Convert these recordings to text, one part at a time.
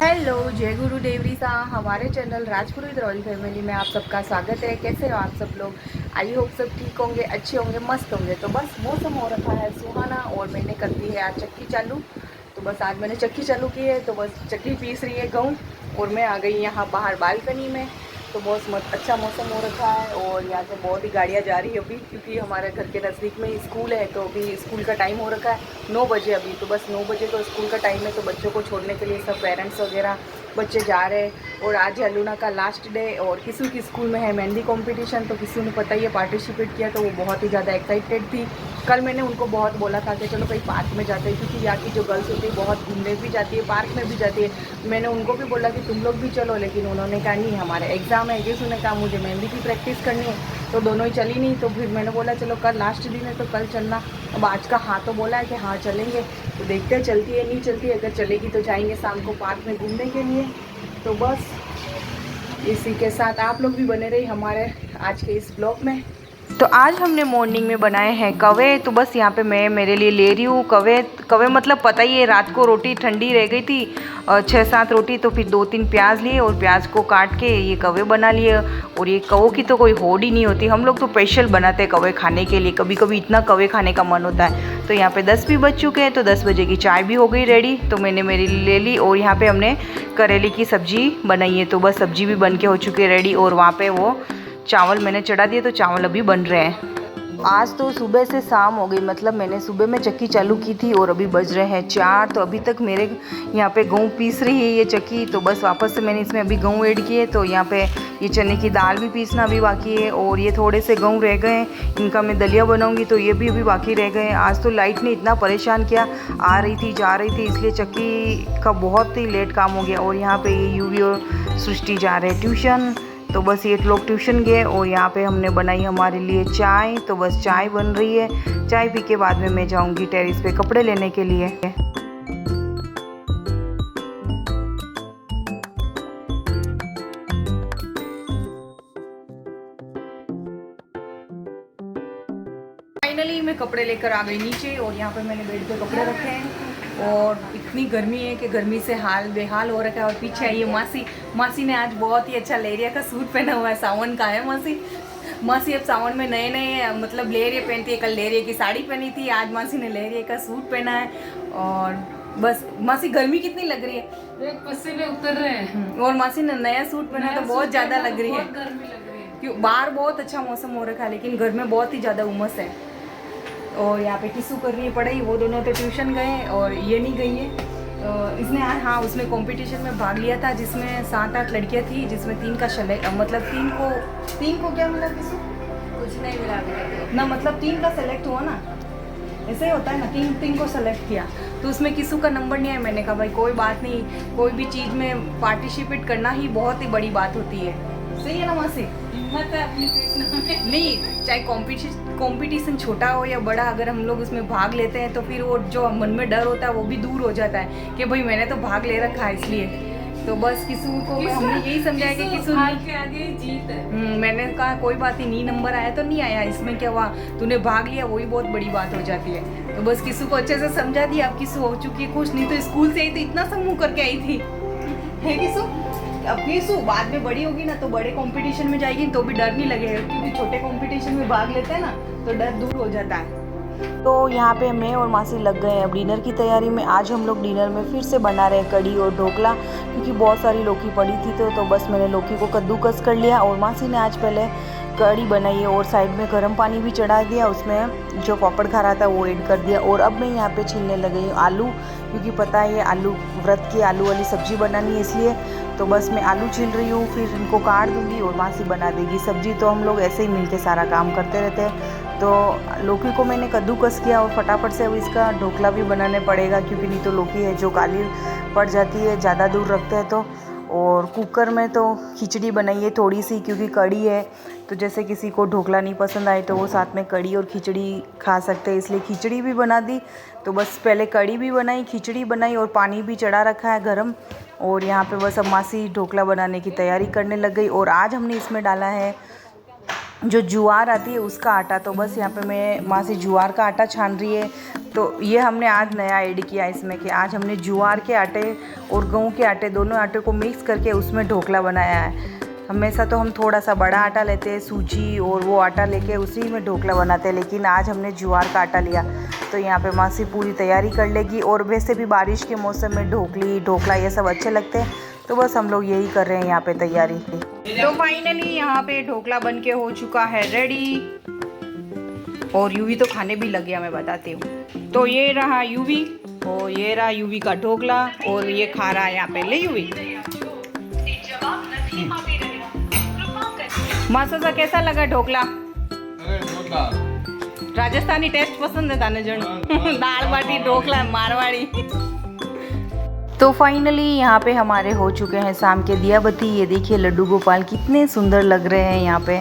Hello, जय गुरु देवरी सा। हमारे चैनल राजपुरोहित रॉयल फैमिली में आप सबका स्वागत है। कैसे हो आप सब लोग? आई होप सब ठीक होंगे, अच्छे होंगे, मस्त होंगे। तो बस मौसम हो रखा है सुहाना और मैंने कर दी है आज चक्की चालू। तो बस आज मैंने चक्की चालू की है, तो बस चक्की पीस रही है गेहूँ और मैं आ गई यहाँ बाहर बालकनी में। तो बहुत अच्छा मौसम हो रखा है और यहाँ से बहुत ही गाड़ियाँ जा रही है अभी, क्योंकि हमारे घर के नज़दीक में स्कूल है। तो अभी स्कूल का टाइम हो रखा है 9 बजे अभी। तो बस 9 बजे तो स्कूल का टाइम है, तो बच्चों को छोड़ने के लिए सब पेरेंट्स वगैरह बच्चे जा रहे हैं। और आज है लूना का लास्ट डे और किसी की स्कूल में है मेहंदी कंपटीशन। तो किसी ने पता ही है पार्टिसिपेट किया, तो वो बहुत ही ज़्यादा एक्साइटेड थी। कल मैंने उनको बहुत बोला था कि चलो कहीं पार्क में जाते हैं, क्योंकि यहाँ की जो गर्ल्स होती है बहुत घूमने भी जाती है, पार्क में भी जाती है। मैंने उनको भी बोला कि तुम लोग भी चलो, लेकिन उन्होंने कहा नहीं हमारे एग्ज़ाम है। किसी ने कहा मुझे मेहंदी की प्रैक्टिस करनी है, तो दोनों ही चली नहीं। तो फिर मैंने बोला चलो कल लास्ट दिन है तो कल चलना। अब आज का हाँ तो बोला है कि हाँ चलेंगे, तो देखते हैं चलती है नहीं चलती है। अगर चलेगी तो जाएंगे शाम को पार्क में घूमने के लिए। तो बस इसी के साथ आप लोग भी बने रही हमारे आज के इस ब्लॉग में। तो आज हमने मॉर्निंग में बनाए हैं कवे। तो बस यहाँ पे मैं मेरे लिए ले रही हूँ कवे। कवे मतलब पता ही है, रात को रोटी ठंडी रह गई थी 6-7 रोटी, तो फिर 2-3 प्याज लिए और प्याज को काट के ये कवे बना लिए। और ये कवों की तो कोई होड़ ही नहीं होती, हम लोग तो स्पेशल बनाते हैं कवे खाने के लिए। कभी कभी इतना कवे खाने का मन होता है। तो यहाँ पे 10 भी बज चुके हैं, तो 10 बजे की चाय भी हो गई रेडी। तो मैंने मेरे लिए ले ली और यहाँ पे हमने करेले की सब्जी बनाई है। तो बस सब्जी भी बन के हो चुकी है रेडी और वहाँ पे वो चावल मैंने चढ़ा दिए, तो चावल अभी बन रहे हैं। आज तो सुबह से शाम हो गई, मतलब मैंने सुबह में चक्की चालू की थी और अभी बज रहे हैं 4। तो अभी तक मेरे यहाँ पे गेहूँ पीस रही है ये चक्की। तो बस वापस से मैंने इसमें अभी गेहूँ ऐड किए। तो यहाँ पे ये चने की दाल भी पीसना अभी बाकी है और ये थोड़े से गेहूँ रह गए, इनका मैं दलिया बनाऊँगी, तो ये भी अभी बाकी रह गए। आज तो लाइट ने इतना परेशान किया, आ रही थी जा रही थी, इसलिए चक्की का बहुत ही लेट काम हो गया। और यहाँ पर ये यूवी और सृष्टि जा रहे हैं ट्यूशन। तो बस ये लोग ट्यूशन गए और यहाँ पे हमने बनाई हमारे लिए चाय। तो बस चाय बन रही है, चाय पी के बाद में मैं जाऊँगी टेरेस पे कपड़े लेने के लिए। फाइनली मैं कपड़े लेकर आ गई नीचे और यहाँ पे मैंने बेड पे कपड़े रखे हैं। और इतनी गर्मी है कि गर्मी से हाल बेहाल हो रखा है। और पीछे आई है मासी ने आज बहुत ही अच्छा लेरिया का सूट पहना हुआ है, सावन का है। मासी अब सावन में नए नए मतलब लेरिया पहनती है। कल लेरिया की साड़ी पहनी थी, आज मासी ने लेरिया का सूट पहना है। और बस मासी गर्मी कितनी लग रही है, पसीने उतर रहे हैं। और मासी ने नया सूट पहना तो बहुत ज़्यादा लग रही है। गर्मी लग रही है, क्यों बाहर बहुत अच्छा मौसम हो रखा है, लेकिन घर में बहुत ही ज़्यादा उमस है। और यहाँ पे किस्सू कर रही है पढ़ाई, वो दोनों तो ट्यूशन गए और ये नहीं गई है। इसने आज हाँ उसमें कंपटीशन में भाग लिया था, जिसमें 7-8 लड़कियाँ थी, जिसमें 3 का मतलब 3 को क्या मिला किस्सू? कुछ नहीं मिला ना, मतलब 3 का सेलेक्ट हुआ ना, ऐसे ही होता है ना, 3 को सेलेक्ट किया। तो उसमें किस्सू का नंबर नहीं आया। मैंने कहा भाई कोई बात नहीं, कोई भी चीज़ में पार्टिसिपेट करना ही बहुत ही बड़ी बात होती है। सही है ना मासी? हिम्मत है अपनी कृष्णा में। नहीं, चाहे कंपटीशन छोटा हो या बड़ा, अगर हम लोग उसमें भाग लेते हैं तो फिर वो जो मन में डर होता है वो भी दूर हो जाता है कि भाई मैंने तो भाग ले रखा है इसलिए। तो बस किस्सू को हमने यही समझाया कि किस्सू के आगे जीत है। मैंने कहा कोई बात नहीं नंबर आया तो नहीं आया, इसमें क्या हुआ, तूने भाग लिया वही बहुत बड़ी बात हो जाती है। तो बस किस्सू को अच्छे से समझा दिया। अब किस्सू हो चुकी है खुश, नहीं तो स्कूल से आई तो इतना सा मुँह करके आई थी है किस्सू। अब किस्सू बाद में बड़ी होगी ना तो बड़े कंपटीशन में जाएगी तो भी डर नहीं लगेगा, क्योंकि छोटे कंपटीशन में भाग लेते हैं ना तो डर दूर हो जाता है। तो यहाँ पे मैं और मासी लग गए हैं अब डिनर की तैयारी में। आज हम लोग डिनर में फिर से बना रहे हैं कड़ी और ढोकला, क्योंकि बहुत सारी लौकी पड़ी थी। तो बस मैंने लौकी को कद्दूकस कर लिया और मासी ने आज पहले कड़ी बनाई है और साइड में गर्म पानी भी चढ़ा दिया, उसमें जो पापड़ खा रहा था वो ऐड कर दिया। और अब मैं यहाँ पे छीलने लग गई हूँ आलू, क्योंकि पता है आलू व्रत की आलू वाली सब्ज़ी बनानी है इसलिए। तो बस मैं आलू छील रही हूँ, फिर इनको काट दूँगी और मासी बना देगी सब्ज़ी। तो हम लोग ऐसे ही मिलके सारा काम करते रहते हैं। तो लौकी को मैंने कद्दूकस किया और फटाफट से अब इसका ढोकला भी बनाने पड़ेगा, क्योंकि नहीं तो लौकी है जो काली पड़ जाती है ज़्यादा दूर रखते हैं तो। और कुकर में तो खिचड़ी बनाई है थोड़ी सी, क्योंकि कड़ी है तो जैसे किसी को ढोकला नहीं पसंद आए तो वो साथ में कड़ी और खिचड़ी खा सकते हैं, इसलिए खिचड़ी भी बना दी। तो बस पहले कड़ी भी बनाई, खिचड़ी बनाई और पानी भी चढ़ा रखा है गरम। और यहाँ पे बस अब मासी ढोकला बनाने की तैयारी करने लग गई। और आज हमने इसमें डाला है जो ज्वार आती है उसका आटा। तो बस यहाँ पे मैं माँ से ज्वार का आटा छान रही है। तो ये हमने आज नया ऐड किया इसमें कि आज हमने ज्वार के आटे और गेहूँ के आटे दोनों आटे को मिक्स करके उसमें ढोकला बनाया है। हमेशा तो हम थोड़ा सा बड़ा आटा लेते हैं सूजी और वो आटा लेके उसी में ढोकला बनाते हैं, लेकिन आज हमने ज्वार का आटा लिया। तो यहाँ पे मासी पूरी तैयारी कर लेगी। और वैसे भी बारिश के मौसम में ढोकला ये सब अच्छे लगते हैं, तो बस हम लोग यही कर रहे हैं यहाँ पे तैयारी। तो फाइनली यहाँ पे ढोकला बन के हो चुका है रेडी। और यूवी तो खाने भी लग गया, मैं बताती हूँ। तो ये रहा यूवी और ये रहा यूवी का ढोकला और ये खा रहा है यहाँ पे। ले यूवी, मासा सा कैसा लगा ढोकला? राजस्थानी टेस्ट पसंद है ताने जन दाल बाटी ढोकला मारवाड़ी। तो फाइनली यहाँ पे हमारे हो चुके हैं शाम के दिया बत्ती। ये देखिए लड्डू गोपाल कितने सुंदर लग रहे हैं यहाँ पे।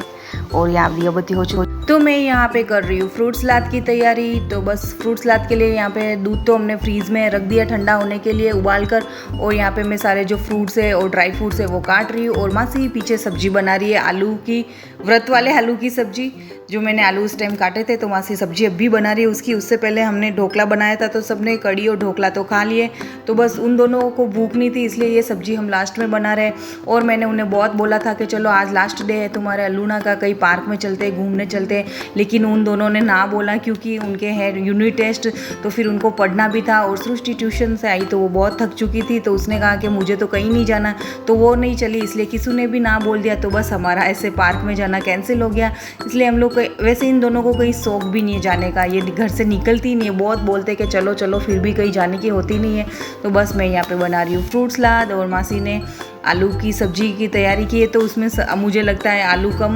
और यहाँ दिया बत्ती हो चुकी। तो मैं यहाँ पे कर रही हूँ फ्रूट सलाद की तैयारी। तो बस फ्रूट सलाद के लिए यहाँ पे दूध तो हमने फ्रीज़ में रख दिया ठंडा होने के लिए उबाल कर। और यहाँ पे मैं सारे जो फ्रूट्स है और ड्राई फ्रूट्स है वो काट रही हूँ। और मासी पीछे सब्जी बना रही है आलू की, व्रत वाले आलू की सब्जी। जो मैंने आलू उस टाइम काटे थे, तो मासी सब्जी अब भी बना रही है उसकी। उससे पहले हमने ढोकला बनाया था तो सबने कड़ी और ढोकला तो खा लिए। तो बस उन दोनों को भूख नहीं थी, इसलिए ये सब्जी हम लास्ट में बना रहे। और मैंने उन्हें बहुत बोला था कि चलो आज लास्ट डे है तुम्हारे अल्लूना का, कहीं पार्क में चलते घूमने चलते, लेकिन उन दोनों ने ना बोला क्योंकि उनके है यूनिट टेस्ट। तो फिर उनको पढ़ना भी था और सृष्टि ट्यूशन से आई तो वो बहुत थक चुकी थी। तो उसने कहा कि मुझे तो कहीं नहीं जाना, तो वो नहीं चली, इसलिए किसी ने भी ना बोल दिया। तो बस हमारा ऐसे पार्क में जाना कैंसिल हो गया। इसलिए हम लोग वैसे इन दोनों को कहीं शौक भी नहीं है जाने का, ये घर से निकलती नहीं है, बहुत बोलते कि चलो चलो, फिर भी कहीं जाने की होती नहीं है। तो बस मैं यहाँ पे बना रही हूँ फ्रूट सलाद और मासी ने आलू की सब्जी की तैयारी की है। तो उसमें मुझे लगता है आलू कम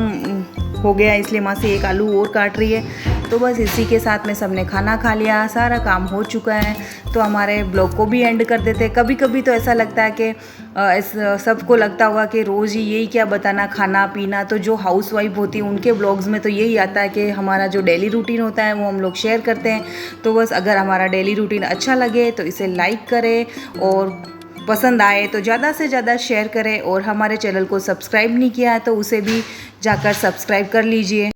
हो गया, इसलिए मासी एक आलू और काट रही है। तो बस इसी के साथ में सबने खाना खा लिया, सारा काम हो चुका है। तो हमारे ब्लॉग को भी एंड कर देते। कभी कभी तो ऐसा लगता है कि सबको लगता होगा कि रोज़ ही यही क्या बताना, खाना पीना। तो जो हाउस वाइफ होती है उनके ब्लॉग्स में तो यही आता है कि हमारा जो डेली रूटीन होता है वो हम लोग शेयर करते हैं। तो बस अगर हमारा डेली रूटीन अच्छा लगे तो इसे लाइक करें और पसंद आए तो ज़्यादा से ज़्यादा शेयर करें। और हमारे चैनल को सब्सक्राइब नहीं किया है तो उसे भी जाकर सब्सक्राइब कर लीजिए।